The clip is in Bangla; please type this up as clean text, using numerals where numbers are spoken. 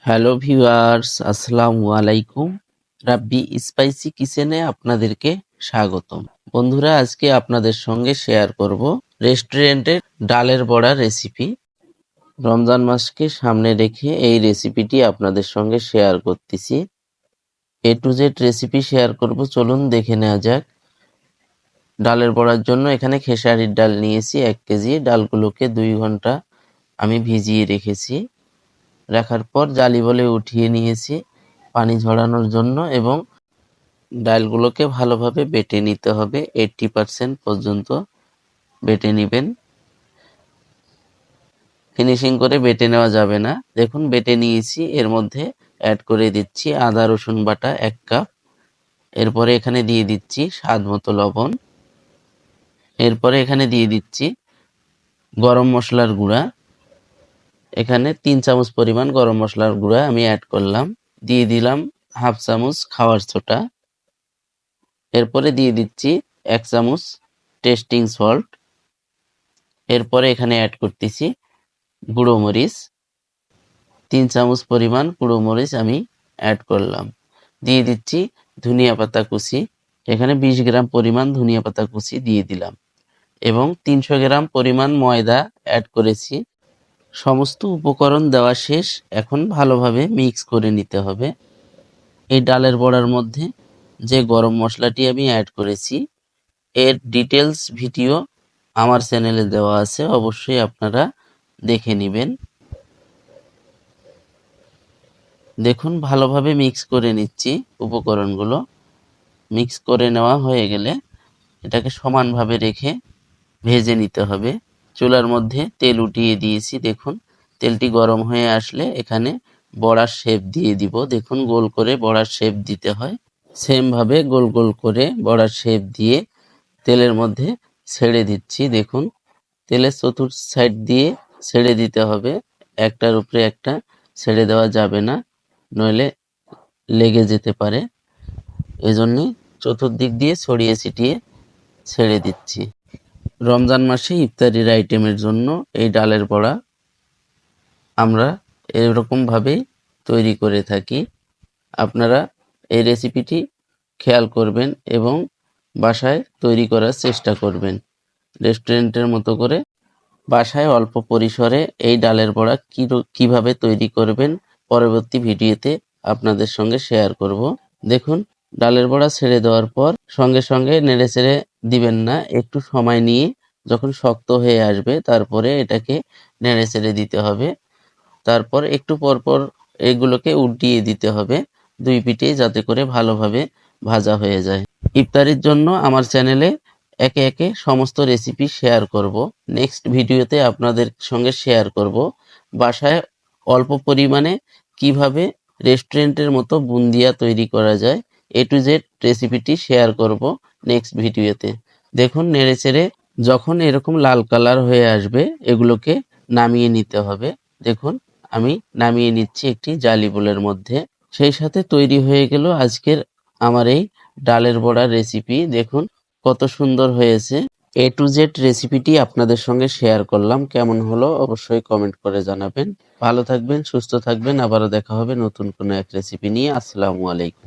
হ্যালো ভিউয়ার্স, আসসালামু আলাইকুম। রাব্বি স্পাইসি কিচেনে আপনাদেরকে স্বাগতম। বন্ধুরা, আজকে আপনাদের সঙ্গে শেয়ার করব রেস্টুরেন্টের ডালের বড়া রেসিপি। রমজান মাসকে সামনে রেখে এই রেসিপিটি আপনাদের সঙ্গে শেয়ার করতেছি। এ টু জেড রেসিপি শেয়ার করব, চলুন দেখে নেওয়া যাক। ডালের বড়ার জন্য এখানে খেসারির ডাল নিয়েছি 1 কেজি। ডালগুলোকে 2 ঘন্টা আমি ভিজিয়ে রেখেছি। রাখার পর জালি বলে উঠিয়ে নিয়েছি পানি ঝরানোর জন্য, এবং ডালগুলোকে ভালোভাবে বেটে নিতে হবে। 80% পর্যন্ত বেটে নেবেন, ফিনিশিং করে বেটে নেওয়া যাবে না। দেখুন বেটে নিয়েছি। এর মধ্যে অ্যাড করে দিচ্ছি আদা রসুন বাটা 1 কাপ। এরপরে এখানে দিয়ে দিচ্ছি স্বাদ মতো লবণ। এরপরে এখানে দিয়ে দিচ্ছি গরম মশলার গুঁড়া। এখানে 3 চামচ পরিমাণ গরম মশলার গুঁড়া আমি অ্যাড করলাম। দিয়ে দিলাম হাফ চামচ খাওয়ার সোডা। এরপরে দিয়ে দিচ্ছি 1 চামচ টেস্টিং সল্ট। এরপরে এখানে অ্যাড করতেছি গুঁড়ো মরিচ। 3 চামচ পরিমাণ গুঁড়ো মরিচ আমি অ্যাড করলাম। দিয়ে দিচ্ছি ধনিয়া পাতা কুচি। এখানে 20 গ্রাম পরিমাণ ধনিয়া পাতা কুচি দিয়ে দিলাম, এবং 300 গ্রাম পরিমাণ ময়দা অ্যাড করেছি। সমস্ত উপকরণ দেওয়া শেষ। এখন ভালোভাবে মিক্স করে নিতে হবে। এই ডালের বড়ার মধ্যে যে গরম মশলাটি আমি অ্যাড করেছি, এর ডিটেলস ভিডিও আমার চ্যানেলে দেওয়া আছে, অবশ্যই আপনারা দেখে নেবেন। দেখুন ভালোভাবে মিক্স করে নিচ্ছি উপকরণগুলো। মিক্স করে নেওয়া হয়ে গেলে এটাকে সমানভাবে রেখে ভেজে নিতে হবে। চুলার মধ্যে তেল উঠিয়ে দিয়েছি। দেখুন তেলটি গরম হয়ে আসলে এখানে বড়ার শেপ দিয়ে দিব। দেখুন গোল করে বড়ার শেপ দিতে হয়। সেম ভাবে গোল গোল করে বড়ার শেপ দিয়ে তেলের মধ্যে ছেড়ে দিচ্ছি। দেখুন তেলের চতুর্থ সাইড দিয়ে ছেড়ে দিতে হবে, একটার উপরে একটা ছেড়ে দেওয়া যাবে না, নইলে লেগে যেতে পারে। এজন্যই চতুর্দিক দিয়ে ছড়িয়ে ছিটিয়ে ছেড়ে দিচ্ছি। রমজান মাসে ইফতারির আইটেমের জন্য এই ডালের বড়া আমরা এরকমভাবেই তৈরি করে থাকি। আপনারা এই রেসিপিটি খেয়াল করবেন এবং বাসায় তৈরি করার চেষ্টা করবেন। রেস্টুরেন্টের মতো করে বাসায় অল্প পরিসরে এই ডালের বড়া কিভাবে তৈরি করবেন পরবর্তী ভিডিওতে আপনাদের সঙ্গে শেয়ার করব। দেখুন ডালের বড়া ছেড়ে দেওয়ার পর সঙ্গে সঙ্গে নেড়ে ছেড়ে দিবেন না, একটু সময় নিয়ে যখন শক্ত হয়ে আসবে তারপরে এটাকে নেড়ে ছেড়ে দিতে হবে। তারপর একটু পর পর এগুলোকে উল্টিয়ে দিতে হবে দুই পিঠে, যাতে করে ভালোভাবে ভাজা হয়ে যায়। ইফতারির জন্য আমার চ্যানেলে একে একে সমস্ত রেসিপি শেয়ার করব। নেক্সট ভিডিওতে আপনাদের সঙ্গে শেয়ার করব বাসায় অল্প পরিমাণে কিভাবে রেস্টুরেন্টের মতো বুন্দিয়া তৈরি করা যায়। এ টু জেড রেসিপিটি শেয়ার করব নেক্সট ভিডিওতে। দেখুন নেড়েচেড়ে যখন এরকম লাল কালার হয়ে আসবে এগুলোকে নামিয়ে নিতে হবে। দেখুন আমি নামিয়ে নিচ্ছি একটি জালি বোলের মধ্যে। সেই সাথে তৈরি হয়ে গেল আজকের আমার এই ডালের বড়ার রেসিপি। দেখুন কত সুন্দর হয়েছে। এ টু জেড রেসিপিটি আপনাদের সঙ্গে শেয়ার করলাম। কেমন হলো অবশ্যই কমেন্ট করে জানাবেন। ভালো থাকবেন, সুস্থ থাকবেন। আবারও দেখা হবে নতুন কোনো এক রেসিপি নিয়ে। আসসালামু আলাইকুম।